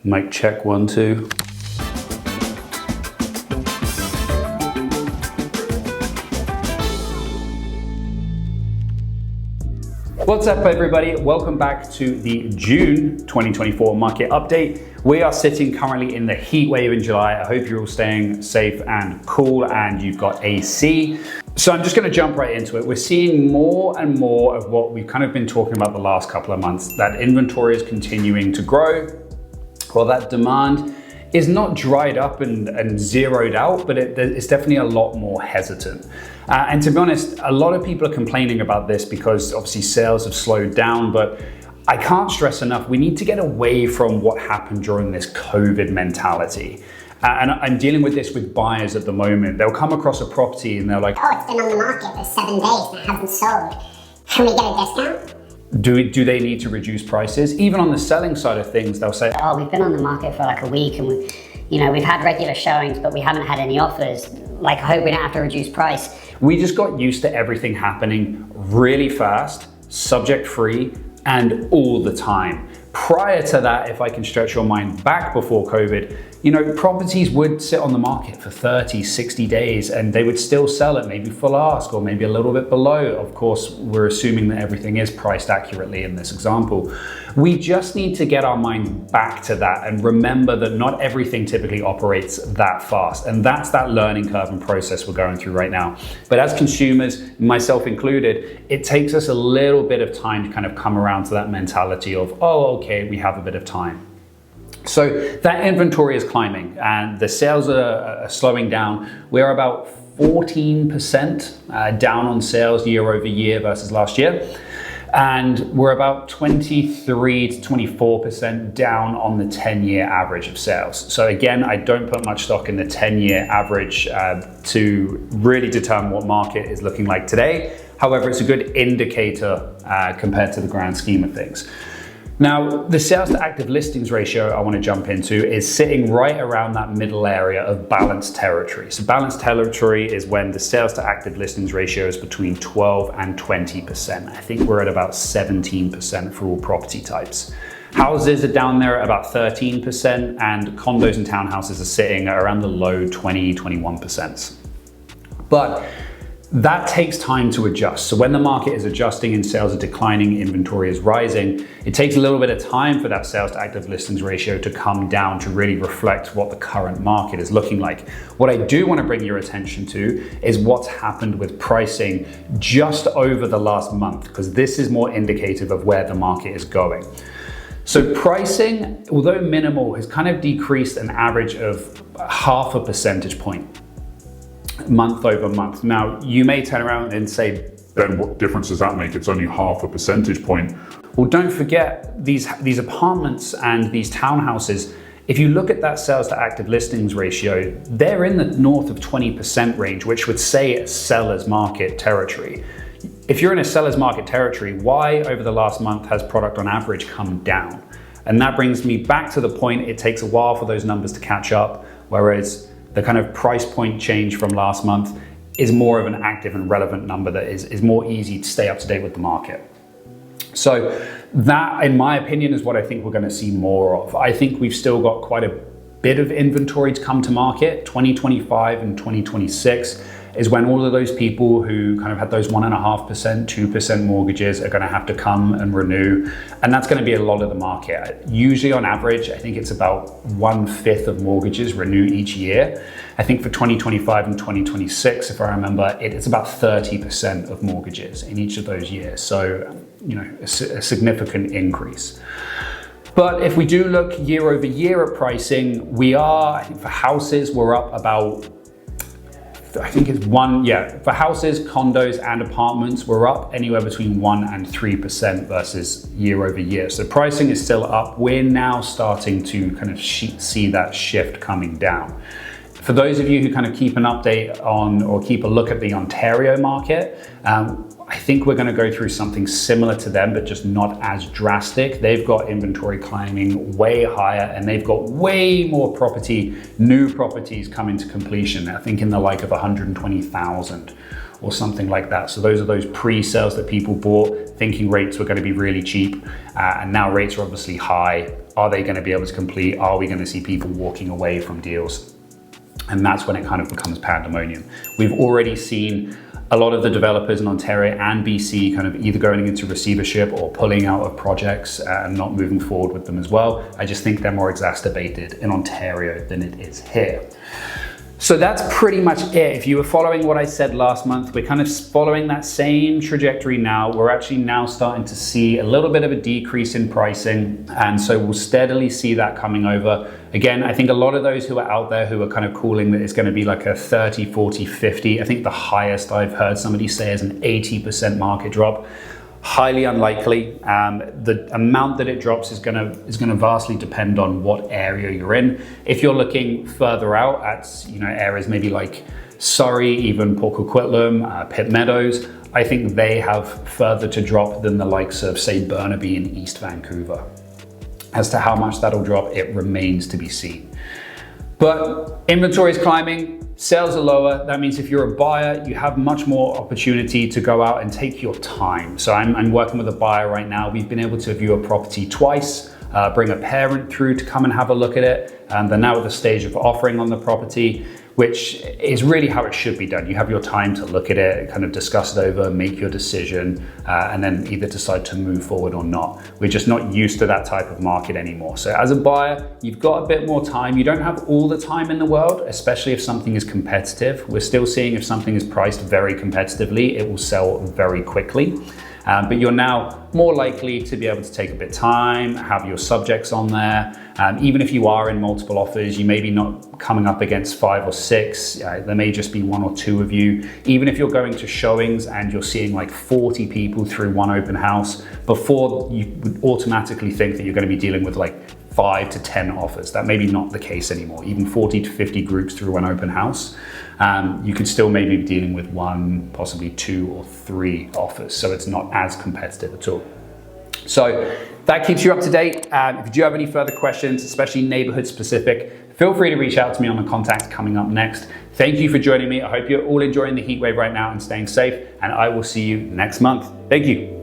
Mic check, 1, 2. What's up, everybody? Welcome back to the June 2024 market update. We are sitting currently in the heat wave in July. I hope you're all staying safe and cool and you've got AC. So I'm just going to jump right into it. We're seeing more and more of what we've kind of been talking about the last couple of months, that inventory is continuing to grow. Well, that demand is not dried up and zeroed out, but it's definitely a lot more hesitant. And to be honest, a lot of people are complaining about this because obviously sales have slowed down, but I can't stress enough, we need to get away from what happened during this COVID mentality. And I'm dealing with this with buyers at the moment. They'll come across a property and they're like, oh, it's been on the market for 7 days and it hasn't sold. Can we get a discount? Do they need to reduce prices? Even on the selling side of things, they'll say, oh, we've been on the market for like a week and we've had regular showings, but we haven't had any offers. Like, I hope we don't have to reduce price. We just got used to everything happening really fast, subject free, and all the time. Prior to that, if I can stretch your mind back before COVID, properties would sit on the market for 30, 60 days and they would still sell at maybe full ask or maybe a little bit below. Of course, we're assuming that everything is priced accurately in this example. We just need to get our mind back to that and remember that not everything typically operates that fast. And that's that learning curve and process we're going through right now. But as consumers, myself included, it takes us a little bit of time to kind of come around to that mentality of, oh, okay, we have a bit of time. So that inventory is climbing and the sales are slowing down. We're about 14% down on sales year over year versus last year. And we're about 23 to 24% down on the 10-year average of sales. So again, I don't put much stock in the 10-year average to really determine what market is looking like today. However, it's a good indicator compared to the grand scheme of things. Now, the sales to active listings ratio I want to jump into is sitting right around that middle area of balanced territory. So balanced territory is when the sales to active listings ratio is between 12 and 20%. I think we're at about 17% for all property types. Houses are down there at about 13% and condos and townhouses are sitting at around the low 20, 21%. But that takes time to adjust. So when the market is adjusting and sales are declining, inventory is rising, it takes a little bit of time for that sales to active listings ratio to come down to really reflect what the current market is looking like. What I do want to bring your attention to is what's happened with pricing just over the last month, because this is more indicative of where the market is going. So pricing, although minimal, has kind of decreased an average of 0.5 percentage point. Month over month. Now, you may turn around and say, then what difference does that make? It's only 0.5 percentage point. Well, don't forget these apartments and these townhouses, if you look at that sales to active listings ratio, they're in the north of 20% range, which would say it's seller's market territory. If you're in a seller's market territory, why over the last month has product on average come down? And that brings me back to the point, it takes a while for those numbers to catch up, whereas the kind of price point change from last month is more of an active and relevant number that is more easy to stay up to date with the market. So that, in my opinion, is what I think we're going to see more of. I think we've still got quite a bit of inventory to come to market. 2025 and 2026 is when all of those people who kind of had those 1.5%, 2% mortgages are going to have to come and renew. And that's going to be a lot of the market. Usually on average, I think it's about 1/5 of mortgages renew each year. I think for 2025 and 2026, if I remember, it's about 30% of mortgages in each of those years. So, a significant increase. But if we do look year over year at pricing, I think for houses, we're up about, for houses, condos and apartments, we're up anywhere between 1 and 3% versus year over year. So pricing is still up. We're now starting to kind of see that shift coming down. For those of you who kind of keep an update on or keep a look at the Ontario market, I think we're going to go through something similar to them, but just not as drastic. They've got inventory climbing way higher and they've got way more new properties coming to completion. I think in the like of 120,000 or something like that. So those are those pre-sales that people bought thinking rates were going to be really cheap. And now rates are obviously high Are they going to be able to complete? Are we going to see people walking away from deals? And that's when it kind of becomes pandemonium. We've already seen a lot of the developers in Ontario and BC kind of either going into receivership or pulling out of projects and not moving forward with them as well. I just think they're more exacerbated in Ontario than it is here. So that's pretty much it. If you were following what I said last month, we're kind of following that same trajectory now. We're actually now starting to see a little bit of a decrease in pricing. And so we'll steadily see that coming over. Again, I think a lot of those who are out there who are kind of calling that it's going to be like a 30, 40, 50. I think the highest I've heard somebody say is an 80% market drop. Highly unlikely. The amount that it drops is gonna vastly depend on what area you're in. If you're looking further out at areas maybe like Surrey, even Port Coquitlam, Pitt Meadows, I think they have further to drop than the likes of, say, Burnaby and East Vancouver. As to how much that'll drop, it remains to be seen. But inventory is climbing. Sales are lower. That means if you're a buyer, you have much more opportunity to go out and take your time. So I'm working with a buyer right now. We've been able to view a property twice, bring a parent through to come and have a look at it. They're now at the stage of offering on the property, which is really how it should be done. You have your time to look at it, kind of discuss it over, make your decision, and then either decide to move forward or not. We're just not used to that type of market anymore. So as a buyer, you've got a bit more time. You don't have all the time in the world, especially if something is competitive. We're still seeing if something is priced very competitively, it will sell very quickly. But you're now more likely to be able to take a bit of time, have your subjects on there. Even if you are in multiple offers, you may be not coming up against 5 or 6. There may just be 1 or 2 of you. Even if you're going to showings and you're seeing like 40 people through one open house, before you would automatically think that you're going to be dealing with like 5 to 10 offers. That may be not the case anymore. Even 40 to 50 groups through an open house. You could still maybe be dealing with 1, possibly 2 or 3 offers. So it's not as competitive at all. So that keeps you up to date. If you do have any further questions, especially neighborhood specific, feel free to reach out to me on the contacts coming up next. Thank you for joining me. I hope you're all enjoying the heat wave right now and staying safe, and I will see you next month. Thank you.